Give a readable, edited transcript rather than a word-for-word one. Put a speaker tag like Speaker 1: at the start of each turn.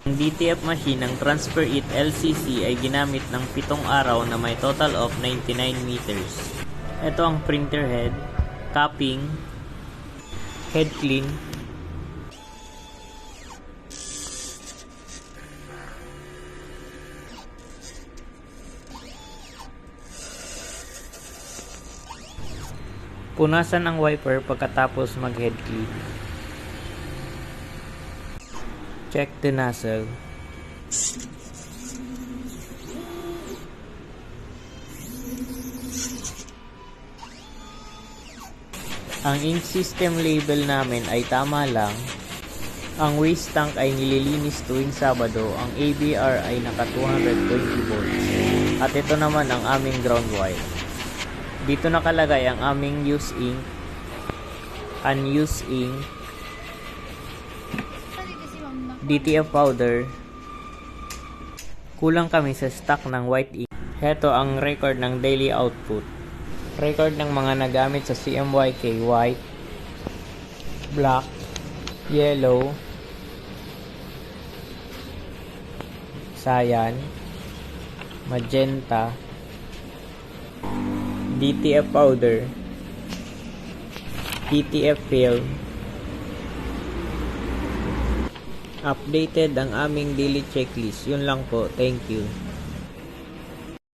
Speaker 1: Ang DTF machine ng Transfer It LCC ay ginamit ng 7 araw na may total of 99 meters. Ito ang printer head, capping, head clean, punasan ang wiper pagkatapos mag-head clean. Check the nozzle. Ang ink system label namin ay tama lang. Ang waste tank ay nililinis tuwing Sabado. Ang ABR ay naka 220 volts. At ito naman ang aming ground wire. Dito nakalagay ang aming used ink, unused ink, DTF powder. Kulang kami sa stock ng white ink. Heto ang record ng daily output. Record ng mga nagamit sa CMYK: white, black, yellow, cyan, magenta, DTF powder, DTF film. Updated ang aming daily checklist. Yun lang po. Thank you.